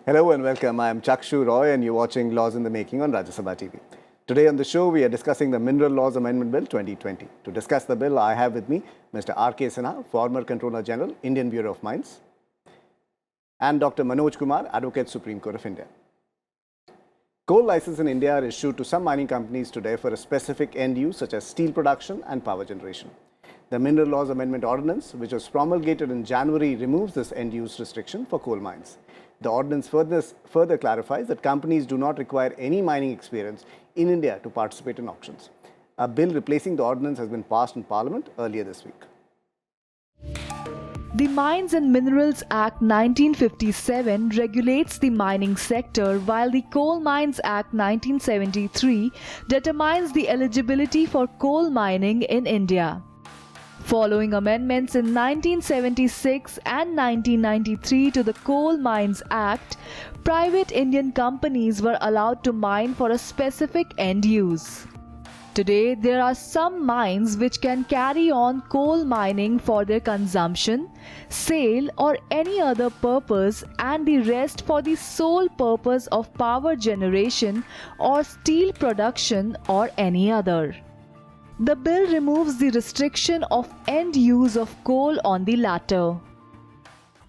Hello and welcome. I am Chakshu Roy and you're watching Laws in the Making on Rajya Sabha TV. Today on the show, we are discussing the Mineral Laws Amendment Bill 2020. To discuss the bill, I have with me Mr. R.K. Sinha, former Controller General, Indian Bureau of Mines, and Dr. Manoj Kumar, Advocate, Supreme Court of India. Coal licenses in India are issued to some mining companies today for a specific end use such as steel production and power generation. The Mineral Laws Amendment Ordinance, which was promulgated in January, removes this end use restriction for coal mines. The ordinance further clarifies that companies do not require any mining experience in India to participate in auctions. A bill replacing the ordinance has been passed in Parliament earlier this week. The Mines and Minerals Act 1957 regulates the mining sector, while the Coal Mines Act 1973 determines the eligibility for coal mining in India. Following amendments in 1976 and 1993 to the Coal Mines Act, private Indian companies were allowed to mine for a specific end use. Today, there are some mines which can carry on coal mining for their consumption, sale, or any other purpose, and the rest for the sole purpose of power generation or steel production or any other. The bill removes the restriction of end use of coal on the latter.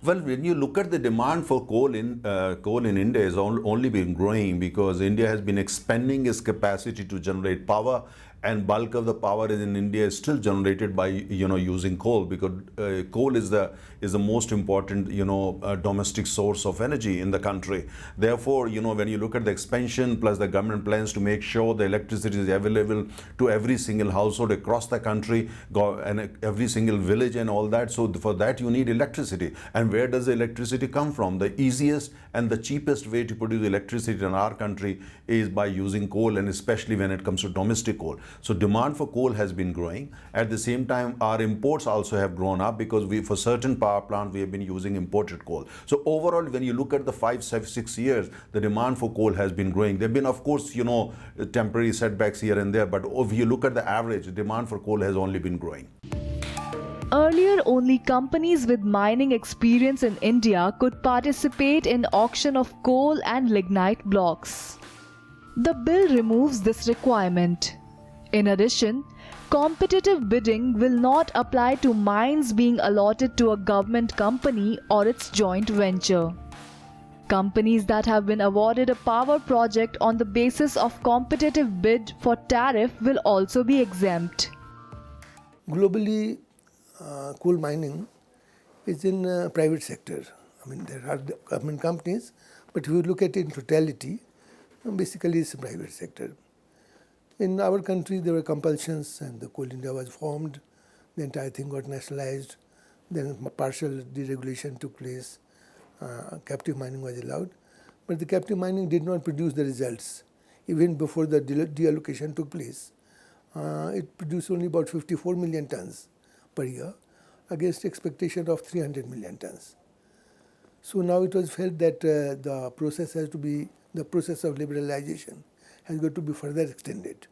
Well, when you look at the demand for coal in India has only been growing because India has been expanding its capacity to generate power, and bulk of the power in India is still generated by using coal, because coal is the most important domestic source of energy in the country. Therefore, when you look at the expansion plus the government plans to make sure the electricity is available to every single household across the country and every single village and all that, so for that you need electricity. And where does the electricity come from? The easiest and the cheapest way to produce electricity in our country is by using coal, and especially when it comes to domestic coal. So demand for coal has been growing. At the same time, our imports also have grown up because for certain power plants we have been using imported coal. So overall, when you look at the 5-6 years, the demand for coal has been growing. There have been, of course, temporary setbacks here and there, but if you look at the average, the demand for coal has only been growing. Earlier, only companies with mining experience in India could participate in auction of coal and lignite blocks. The bill removes this requirement. In addition, competitive bidding will not apply to mines being allotted to a government company or its joint venture. Companies that have been awarded a power project on the basis of competitive bid for tariff will also be exempt. Globally, coal mining is in private sector. I mean, there are government companies, but if you look at it in totality, basically it's a private sector. In our country, there were compulsions, and the Coal India was formed. The entire thing got nationalized. Then partial deregulation took place. Captive mining was allowed. But the captive mining did not produce the results. Even before the deallocation took place, it produced only about 54 million tons per year against expectation of 300 million tons. So now it was felt that the process of liberalization has got to be further extended.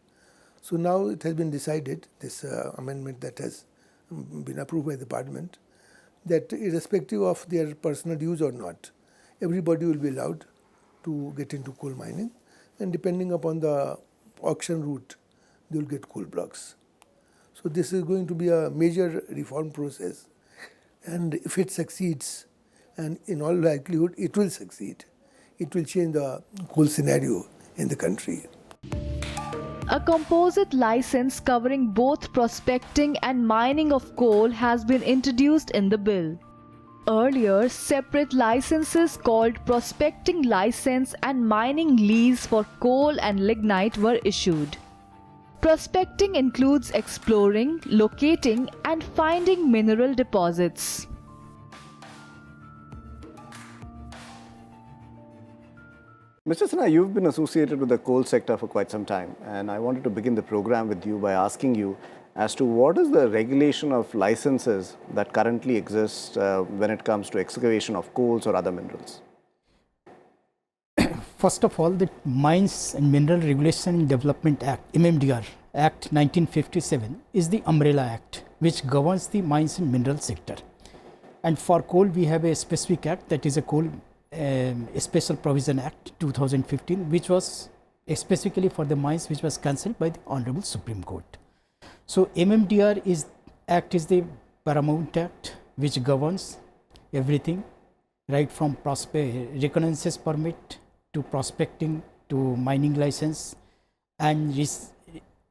So now it has been decided, this amendment that has been approved by the Parliament, that irrespective of their personal use or not, everybody will be allowed to get into coal mining, and depending upon the auction route, they will get coal blocks. So this is going to be a major reform process, and if it succeeds, and in all likelihood it will succeed, it will change the coal scenario in the country. A composite license covering both prospecting and mining of coal has been introduced in the bill. Earlier, separate licenses called prospecting license and mining lease for coal and lignite were issued. Prospecting includes exploring, locating, and finding mineral deposits. Mr. Sinha, you've been associated with the coal sector for quite some time, and I wanted to begin the program with you by asking you as to what is the regulation of licenses that currently exists when it comes to excavation of coals or other minerals? First of all, the Mines and Mineral Regulation and Development Act, MMDR, Act 1957, is the umbrella act which governs the mines and mineral sector. And for coal, we have a specific act, that is a Coal a Special Provision Act 2015, which was specifically for the mines, which was cancelled by the Honorable Supreme Court. So MMDR Act is the paramount act which governs everything, right from reconnaissance permit to prospecting to mining license, and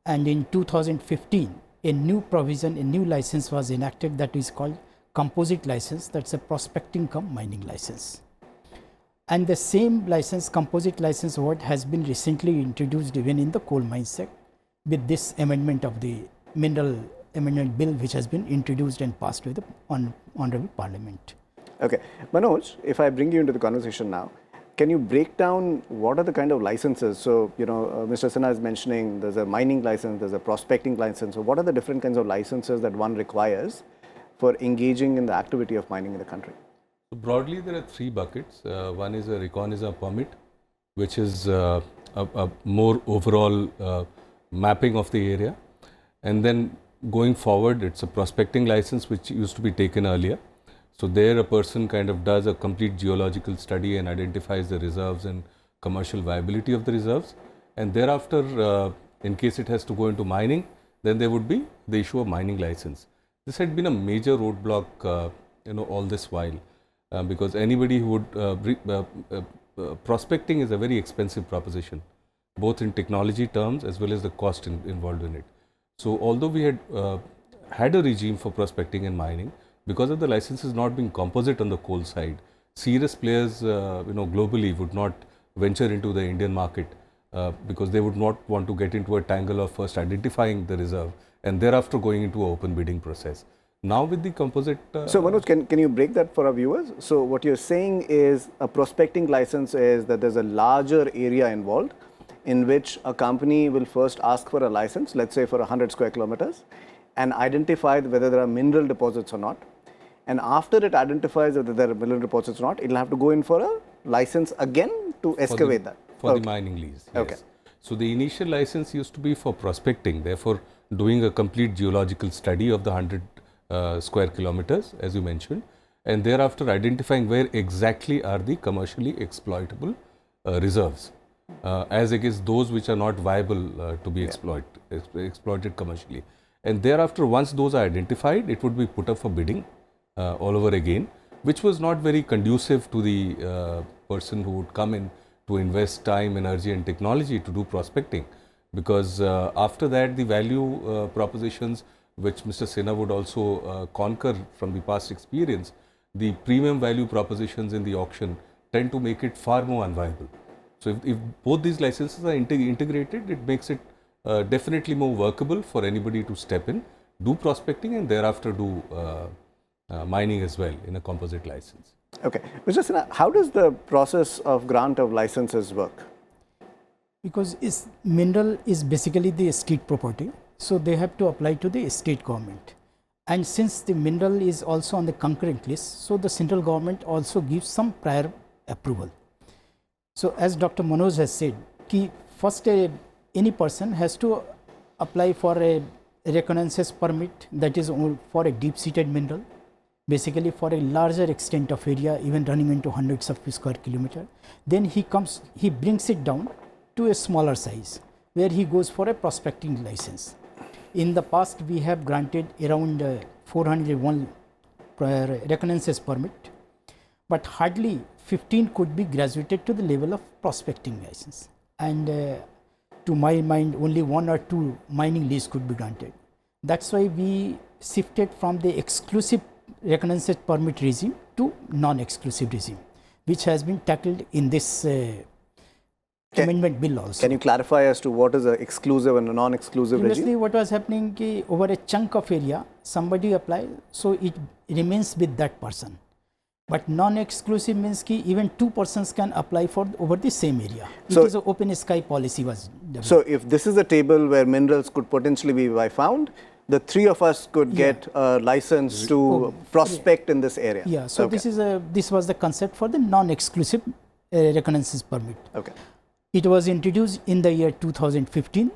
in 2015 a new license was enacted that is called composite license. That's a prospecting cum mining license. And the same license, composite license word, has been recently introduced even in the Coal Mines Act with this amendment of the Mineral Amendment Bill, which has been introduced and passed by the Honorable Parliament. Okay. Manoj, if I bring you into the conversation now, can you break down what are the kind of licenses? So, Mr. Sinha is mentioning there's a mining license, there's a prospecting license. So, what are the different kinds of licenses that one requires for engaging in the activity of mining in the country? So broadly, there are three buckets. One is a reconnaissance permit, which is a more overall mapping of the area. And then going forward, it's a prospecting license, which used to be taken earlier. So there a person kind of does a complete geological study and identifies the reserves and commercial viability of the reserves. And thereafter, in case it has to go into mining, then there would be the issue of mining license. This had been a major roadblock, all this while. Because anybody who would, prospecting is a very expensive proposition, both in technology terms as well as the cost involved in it. So although we had had a regime for prospecting and mining, because of the licenses not being composite on the coal side, serious players, globally would not venture into the Indian market because they would not want to get into a tangle of first identifying the reserve and thereafter going into an open bidding process. Now with the composite... So Manoj, can you break that for our viewers? So what you're saying is a prospecting license is that there's a larger area involved in which a company will first ask for a license, let's say for 100 square kilometers, and identify whether there are mineral deposits or not. And after it identifies whether there are mineral deposits or not, it'll have to go in for a license again to excavate that. For the mining lease, yes. Okay. So the initial license used to be for prospecting, therefore doing a complete geological study of the 100 square kilometers, as you mentioned, and thereafter identifying where exactly are the commercially exploitable reserves, as against those which are not viable to be exploited commercially. And thereafter, once those are identified, it would be put up for bidding all over again, which was not very conducive to the person who would come in to invest time, energy and technology to do prospecting, because after that the value propositions, which Mr. Sinha would also concur from the past experience, the premium value propositions in the auction tend to make it far more unviable. So if both these licenses are integrated, it makes it definitely more workable for anybody to step in, do prospecting and thereafter do mining as well in a composite license. Okay. Mr. Sinha, how does the process of grant of licenses work? Because mineral is basically the state property, so they have to apply to the state government. And since the mineral is also on the concurrent list, so the central government also gives some prior approval. So as Dr. Manoj has said, first any person has to apply for a reconnaissance permit, that is for a deep-seated mineral, basically for a larger extent of area, even running into hundreds of square kilometers. Then he brings it down to a smaller size, where he goes for a prospecting license. In the past, we have granted around 401 reconnaissance permit, but hardly 15 could be graduated to the level of prospecting license. And to my mind, only 1 or 2 mining lease could be granted. That's why we shifted from the exclusive reconnaissance permit regime to non-exclusive regime, which has been tackled in this amendment bill also. Can you clarify as to what is an exclusive and a non-exclusive regime? Previously, what was happening, over a chunk of area, somebody applied, so it remains with that person. But non-exclusive means even 2 persons can apply for over the same area. It is an open sky policy was developed. So if this is a table where minerals could potentially be found, the 3 of us could get a license to prospect in this area. Yeah, so this was the concept for the non-exclusive reconnaissance permit. Okay. It was introduced in the year 2015,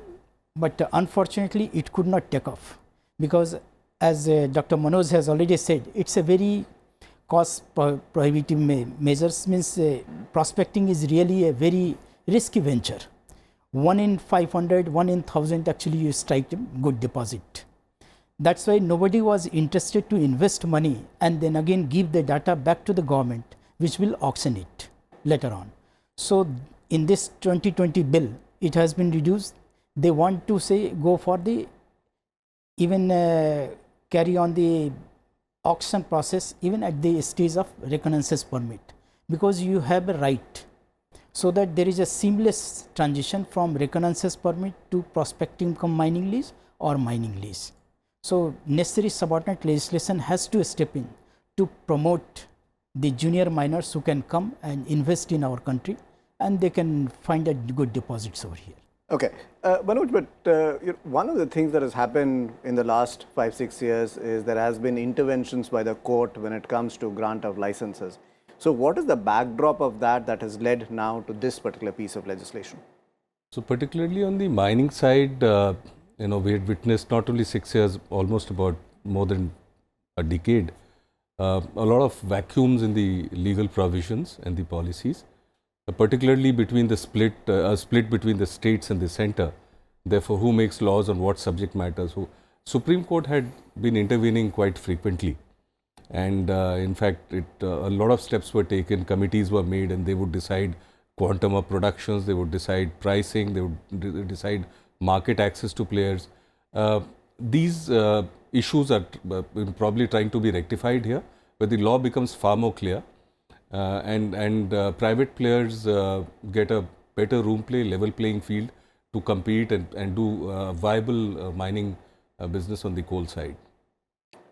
but unfortunately it could not take off, because as Dr. Manoj has already said, it's a very cost prohibitive measures means prospecting is really a very risky venture. 1 in 500, 1 in 1000 actually you strike a good deposit. That's why nobody was interested to invest money and then again give the data back to the government, which will auction it later on. So in this 2020 bill, it has been reduced. They want to say go for the even carry on the auction process even at the stage of reconnaissance permit, because you have a right, so that there is a seamless transition from reconnaissance permit to prospecting cum mining lease or mining lease. So necessary subordinate legislation has to step in to promote the junior miners who can come and invest in our country, and they can find a good deposits over here. Okay, Manoj, but one of the things that has happened in the last 5-6 years is there has been interventions by the court when it comes to grant of licenses. So what is the backdrop of that has led now to this particular piece of legislation? So particularly on the mining side, we had witnessed not only 6 years, almost about more than a decade, a lot of vacuums in the legal provisions and the policies, particularly between the split between the states and the center. Therefore, who makes laws on what subject matters? Supreme Court had been intervening quite frequently, and in fact, a lot of steps were taken. Committees were made, and they would decide quantum of productions. They would decide pricing. They would decide market access to players. These issues are probably trying to be rectified here, where the law becomes far more clear. And private players get a better room play, level playing field to compete and do viable mining business on the coal side.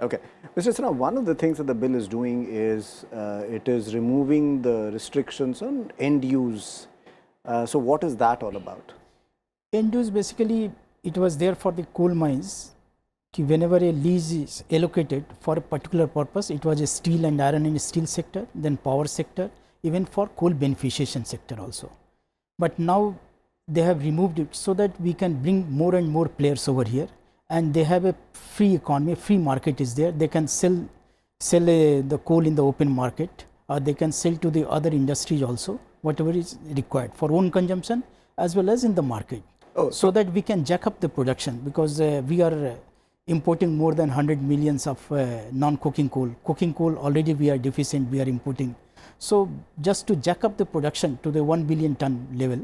Okay. Mr. Sinha, one of the things that the bill is doing is it is removing the restrictions on end use. So what is that all about? End use, basically it was there for the coal mines. Whenever a lease is allocated for a particular purpose, it was a steel and iron and steel sector, then power sector, even for coal beneficiation sector also. But now they have removed it so that we can bring more and more players over here, and they have a free economy, free market is there. They can sell the coal in the open market, or they can sell to the other industries also, whatever is required for own consumption as well as in the market. So that we can jack up the production, because we are importing more than 100 millions of non-coking coal. Coking coal already we are deficient, we are importing. So just to jack up the production to the 1 billion ton level,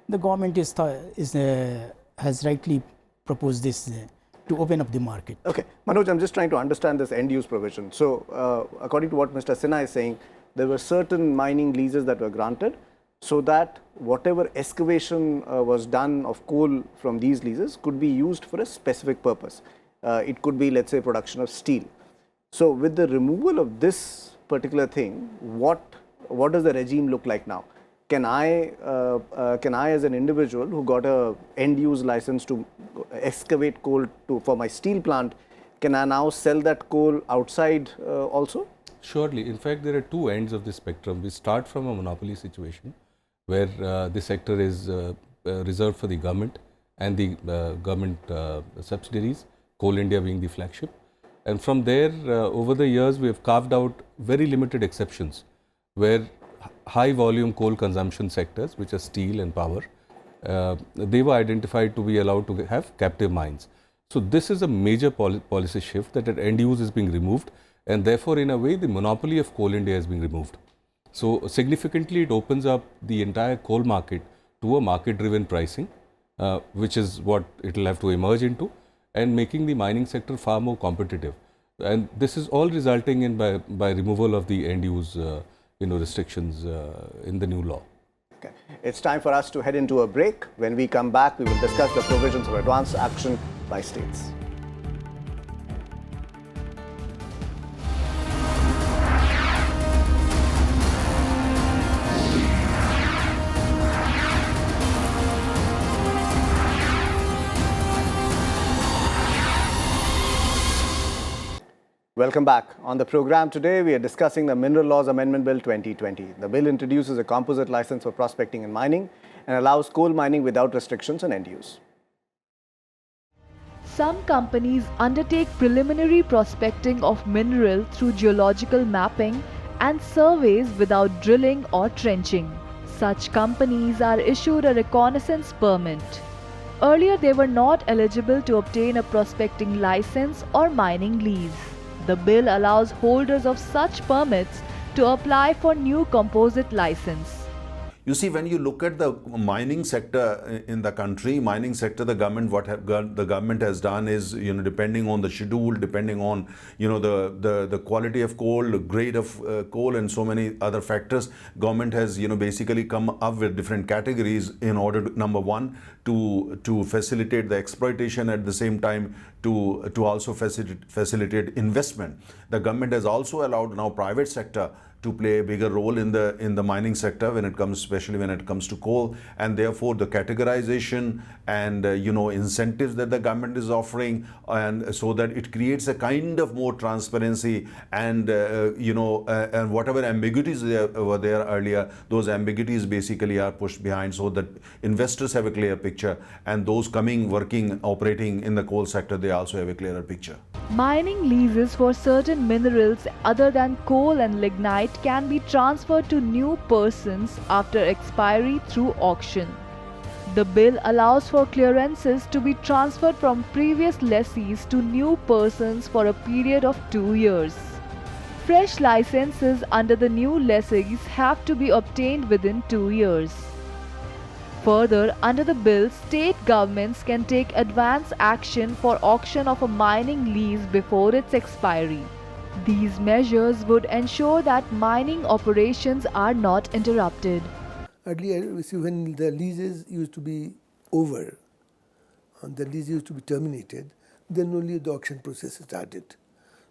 the government has rightly proposed this to open up the market. Okay, Manoj, I'm just trying to understand this end use provision. So according to what Mr. Sinha is saying, there were certain mining leases that were granted so that whatever excavation was done of coal from these leases could be used for a specific purpose. It could be, let's say, production of steel. So with the removal of this particular thing, what does the regime look like now? Can I as an individual who got a end use license to excavate coal for my steel plant, can I now sell that coal outside also? Surely. In fact, there are two ends of the spectrum. We start from a monopoly situation where the sector is reserved for the government and the government subsidiaries, Coal India being the flagship. And from there, over the years, we have carved out very limited exceptions where high volume coal consumption sectors, which are steel and power, they were identified to be allowed to have captive mines. So this is a major policy shift, that end use is being removed, and therefore in a way the monopoly of Coal India is being removed. So significantly it opens up the entire coal market to a market driven pricing, which is what it will have to emerge into, and making the mining sector far more competitive. And this is all resulting in by removal of the end use restrictions in the new law. Okay. It's time for us to head into a break. When we come back, we will discuss the provisions of advance action by states. Welcome back. On the program today, we are discussing the Mineral Laws Amendment Bill 2020. The bill introduces a composite license for prospecting and mining and allows coal mining without restrictions on end use. Some companies undertake preliminary prospecting of mineral through geological mapping and surveys without drilling or trenching. Such companies are issued a reconnaissance permit. Earlier, they were not eligible to obtain a prospecting license or mining lease. The bill allows holders of such permits to apply for new composite license. You see, when you look at the mining sector in the country, mining sector, the government, the government has done is, depending on the schedule, depending on, the quality of coal, the grade of coal, and so many other factors, government has, basically come up with different categories in order to, number one, to facilitate the exploitation, at the same time to also facilitate investment. The government has also allowed now private sector to play a bigger role in the mining sector when it comes, especially when it comes to coal, and therefore the categorization and incentives that the government is offering, and so that it creates a kind of more transparency and and whatever ambiguities were there earlier, those ambiguities basically are pushed behind, so that investors have a clear picture, and those coming, working, operating in the coal sector, they also have a clearer picture. Mining leases for certain minerals other than coal and lignite can be transferred to new persons after expiry through auction. The bill allows for clearances to be transferred from previous lessees to new persons for a period of 2 years. Fresh licenses under the new lessees have to be obtained within 2 years. Further, under the bill, state governments can take advance action for auction of a mining lease before its expiry. These measures would ensure that mining operations are not interrupted. Earlier, we see when the leases used to be over, and the lease used to be terminated, then only the auction process started.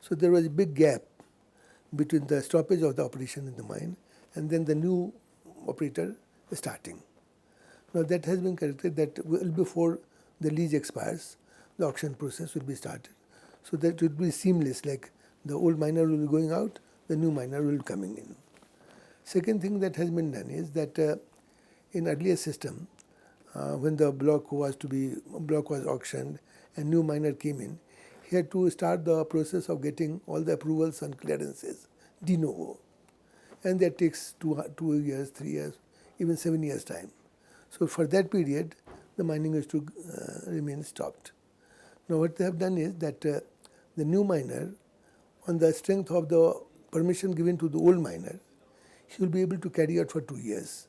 So there was a big gap between the stoppage of the operation in the mine and then the new operator starting. Now that has been corrected, that well before the lease expires, the auction process will be started. So that it will be seamless, like the old miner will be going out, the new miner will be coming in. Second thing that has been done is that in earlier system, when the block was auctioned and new miner came in, he had to start the process of getting all the approvals and clearances de novo. And that takes 2 years, 3 years, even 7 years time. So for that period, the mining is to remain stopped. Now what they have done is that the new miner, on the strength of the permission given to the old miner, he will be able to carry out for 2 years.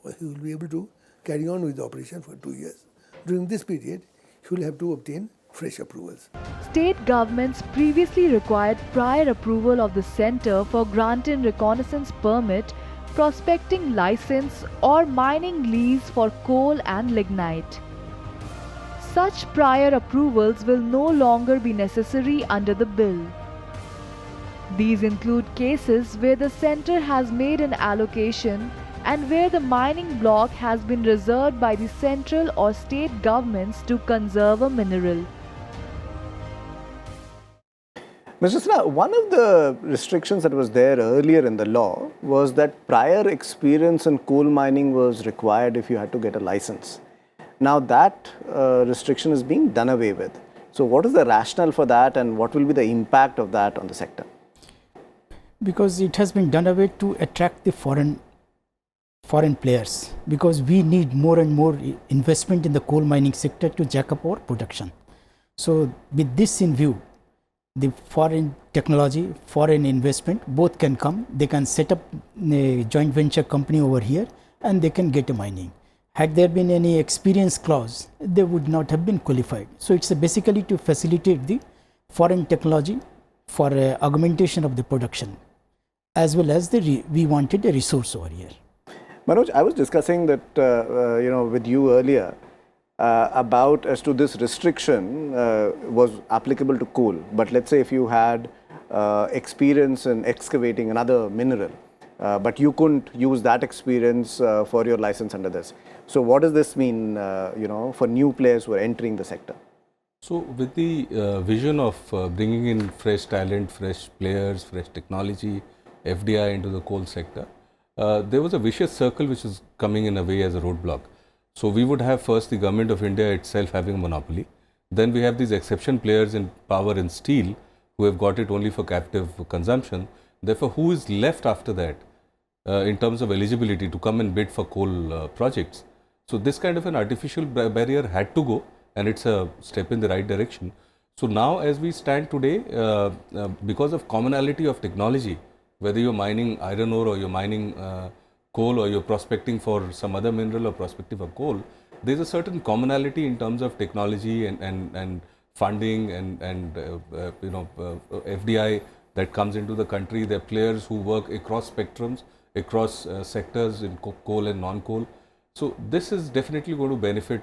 Or he will be able to carry on with the operation for 2 years. During this period, he will have to obtain fresh approvals. State governments previously required prior approval of the Centre for granting reconnaissance permit, prospecting license or mining lease for coal and lignite. Such prior approvals will no longer be necessary under the bill. These include cases where the centre has made an allocation and where the mining block has been reserved by the central or state governments to conserve a mineral. Mr. Sinha, one of the restrictions that was there earlier in the law was that prior experience in coal mining was required if you had to get a license. Now that restriction is being done away with. So what is the rationale for that, and what will be the impact of that on the sector? Because it has been done away to attract the foreign players, because we need more and more investment in the coal mining sector to jack up our production. So with this in view, the foreign technology, foreign investment, both can come. They can set up a joint venture company over here and they can get a mining. Had there been any experience clause, they would not have been qualified. So it's basically to facilitate the foreign technology for augmentation of the production, as well as we wanted a resource over here. Manoj, I was discussing that with you earlier about as to this restriction was applicable to coal, but let's say if you had experience in excavating another mineral, but you couldn't use that experience for your license under this. So what does this mean, for new players who are entering the sector? So with the vision of bringing in fresh talent, fresh players, fresh technology, FDI into the coal sector, there was a vicious circle which is coming in a way as a roadblock. So we would have first the government of India itself having a monopoly. Then we have these exception players in power and steel who have got it only for captive consumption. Therefore, who is left after that in terms of eligibility to come and bid for coal projects? So this kind of an artificial barrier had to go, and it's a step in the right direction. So now as we stand today, because of commonality of technology, whether you're mining iron ore or you're mining coal or you're prospecting for some other mineral or prospecting for coal, there's a certain commonality in terms of technology and funding and FDI that comes into the country. There are players who work across spectrums, across sectors in coal and non-coal. So this is definitely going to benefit,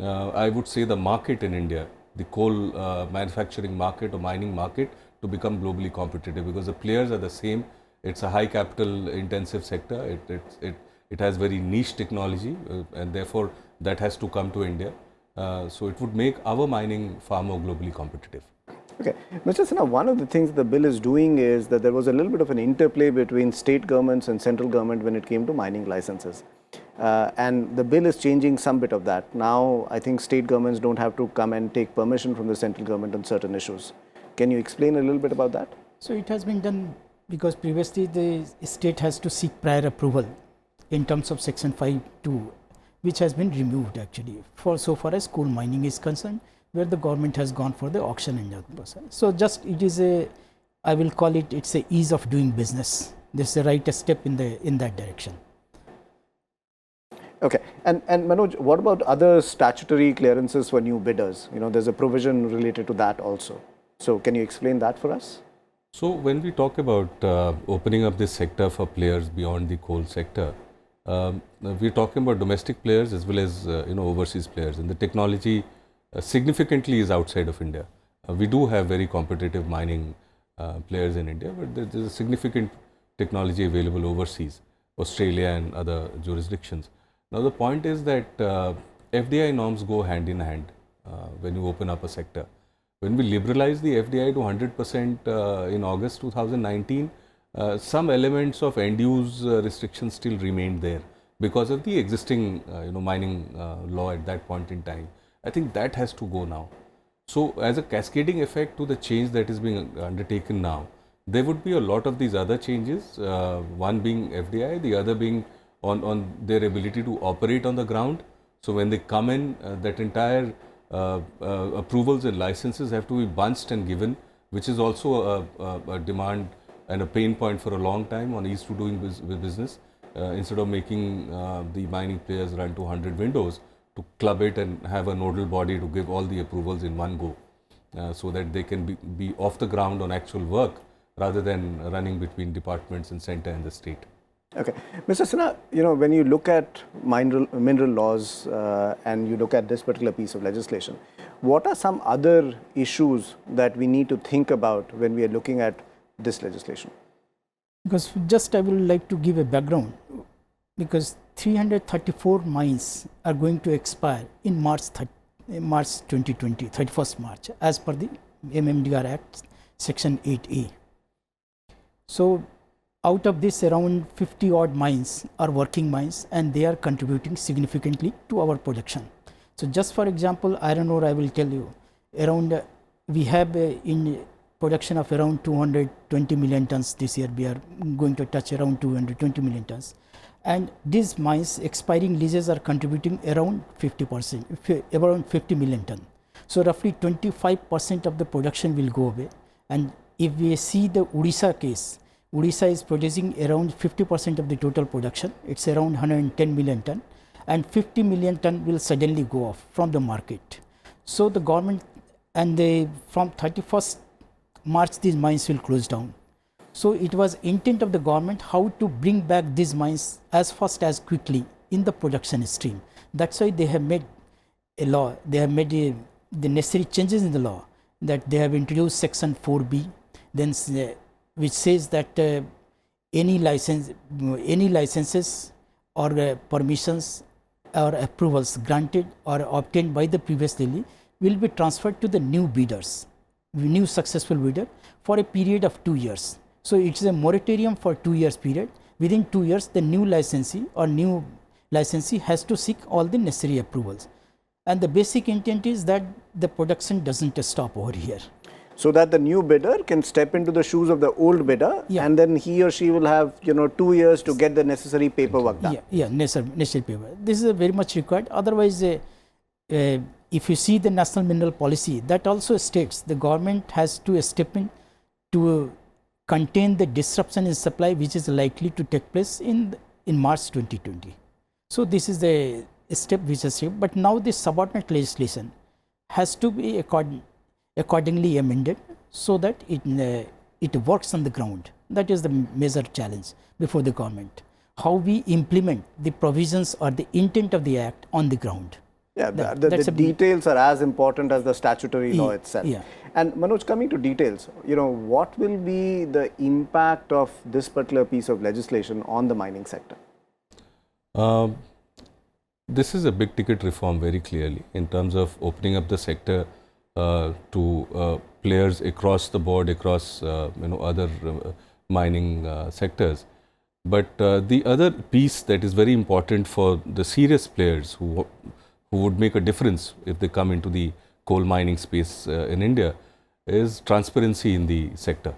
I would say, the market in India, the coal manufacturing market or mining market, to become globally competitive, because the players are the same. It's a high capital intensive sector. It has very niche technology, and therefore that has to come to India. So it would make our mining far more globally competitive. Okay, Mr. Sinha, one of the things the bill is doing is that there was a little bit of an interplay between state governments and central government when it came to mining licenses. And the bill is changing some bit of that. Now, I think state governments don't have to come and take permission from the central government on certain issues. Can you explain a little bit about that? So it has been done because previously the state has to seek prior approval in terms of section 5(2), which has been removed actually for so far as coal mining is concerned, where the government has gone for the auction and that process. So just it is a, I will call it, it's a ease of doing business. This is the right step in that direction. Okay, and Manoj, what about other statutory clearances for new bidders? You know, there's a provision related to that also. So can you explain that for us? So when we talk about opening up this sector for players beyond the coal sector, we're talking about domestic players as well as overseas players, and the technology significantly is outside of India. We do have very competitive mining players in India, but there's a significant technology available overseas, Australia and other jurisdictions. Now the point is that FDI norms go hand in hand when you open up a sector. When we liberalized the FDI to 100% in August 2019, some elements of end-use restrictions still remained there because of the existing mining law at that point in time. I think that has to go now. So as a cascading effect to the change that is being undertaken now, there would be a lot of these other changes, one being FDI, the other being on their ability to operate on the ground. So when they come in, that entire approvals and licenses have to be bunched and given, which is also a demand and a pain point for a long time on ease to doing business. Instead of making the mining players run to 100 windows, to club it and have a nodal body to give all the approvals in one go, so that they can be off the ground on actual work rather than running between departments and center and the state. Okay, Mr. Sinha, when you look at mineral laws and you look at this particular piece of legislation, what are some other issues that we need to think about when we are looking at this legislation? Because just I would like to give a background, because 334 mines are going to expire in March 2020, 31st March, as per the MMDR Act, Section 8A. So out of this, around 50 odd mines are working mines, and they are contributing significantly to our production. So just for example, iron ore, I will tell you, around we have in production of around 220 million tons this year. We are going to touch around 220 million tons. And these mines expiring leases are contributing around 50%, around 50 million ton. So roughly 25% of the production will go away. And if we see the Odisha case, Odisha is producing around 50% of the total production. It's around 110 million ton, and 50 million ton will suddenly go off from the market. So the government, and from 31st March, these mines will close down. So it was intent of the government how to bring back these mines as fast as quickly in the production stream. That's why they have made a law. They have made the necessary changes in the law, that they have introduced Section 4B, then which says that any licenses or permissions or approvals granted or obtained by the previous levy will be transferred to the new bidders, new successful bidder, for a period of 2 years. So it is a moratorium for 2 years period. Within 2 years, the new licensee or new licensee has to seek all the necessary approvals. And the basic intent is that the production doesn't stop over here. So that the new bidder can step into the shoes of the old bidder, Yeah. and then he or she will have 2 years to get the necessary paperwork done. Yeah, necessary paper. This is very much required. Otherwise, if you see the national mineral policy, that also states the government has to step in to contain the disruption in supply which is likely to take place in March 2020. So this is the step which is taken. But now this subordinate legislation has to be accordingly amended so that it works on the ground. That is the major challenge before the government. How we implement the provisions or the intent of the act on the ground. Yeah, the details are as important as the statutory law itself. Yeah. And Manoj, coming to details, what will be the impact of this particular piece of legislation on the mining sector? This is a big ticket reform very clearly in terms of opening up the sector to players across the board, across other mining sectors. But the other piece that is very important for the serious players who would make a difference if they come into the coal mining space in India is transparency in the sector.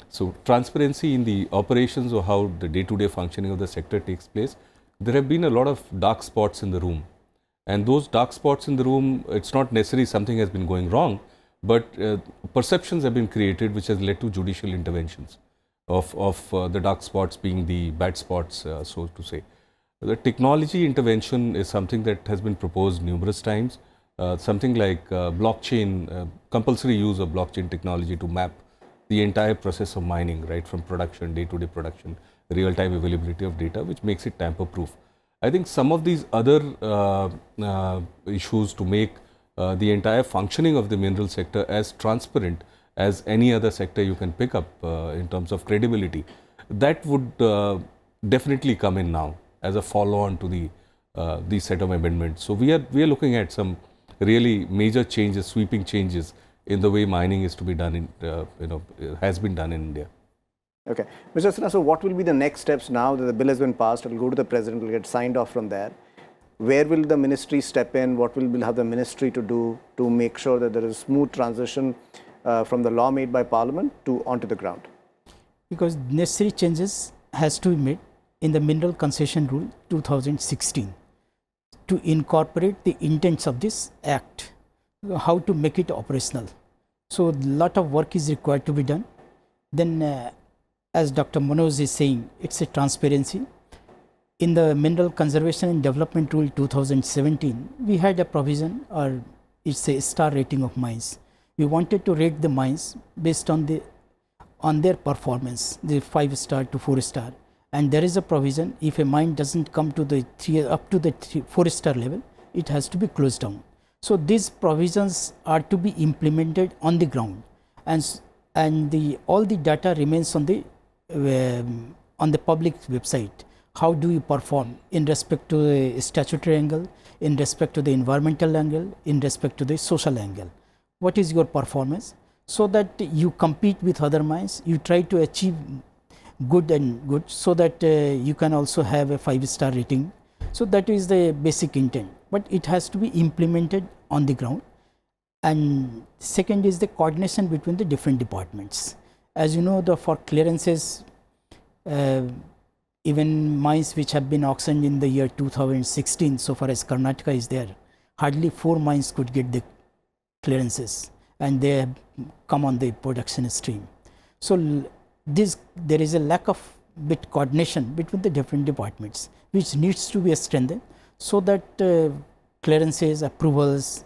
So transparency in the operations or how the day-to-day functioning of the sector takes place. There have been a lot of dark spots in the room, and those dark spots in the room, it's not necessarily something has been going wrong, but perceptions have been created which has led to judicial interventions of the dark spots being the bad spots, so to say. The technology intervention is something that has been proposed numerous times, something like blockchain, compulsory use of blockchain technology to map the entire process of mining, right from production, day-to-day production, real-time availability of data, which makes it tamper-proof. I think some of these other issues to make the entire functioning of the mineral sector as transparent as any other sector you can pick up in terms of credibility, that would definitely come in now as a follow-on to the set of amendments. So we are looking at some really major changes, sweeping changes in the way mining is to be done in has been done in India. Okay, Mr. Sinha, so what will be the next steps now that the bill has been passed? It will go to the president, will get signed off from there. Where will the ministry step in? What will have the ministry to do to make sure that there is smooth transition from the law made by Parliament to onto the ground? Because necessary changes has to be made in the Mineral Concession Rule 2016 to incorporate the intents of this Act, how to make it operational. So, a lot of work is required to be done. Then, as Dr. Manoj is saying, it's a transparency. In the Mineral Conservation and Development Rule 2017, we had a provision, or it's a star rating of mines. We wanted to rate the mines based on their performance, the 5-star to 4-star. And there is a provision, if a mine doesn't come to the 4-star level, it has to be closed down. So these provisions are to be implemented on the ground, and all the data remains on the public website. How do you perform in respect to the statutory angle, in respect to the environmental angle, in respect to the social angle? What is your performance? So that you compete with other mines, you try to achieve good, so that you can also have a 5-star rating. So that is the basic intent, but it has to be implemented on the ground. And second is the coordination between the different departments. As you know, for clearances, even mines which have been auctioned in the year 2016, so far as Karnataka is there, hardly 4 mines could get the clearances, and they have come on the production stream. So there is a lack of coordination between the different departments, which needs to be strengthened, so that clearances, approvals,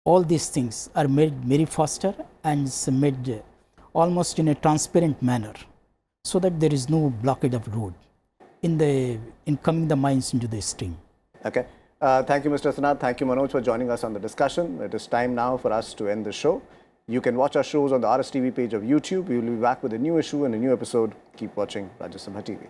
all these things are made very faster and made almost in a transparent manner, so that there is no blockade of road in coming the mines into the stream. Okay. Thank you, Mr. Sinha. Thank you, Manoj, for joining us on the discussion. It is time now for us to end the show. You can watch our shows on the RSTV page of YouTube. We will be back with a new issue and a new episode. Keep watching Rajya Sabha TV.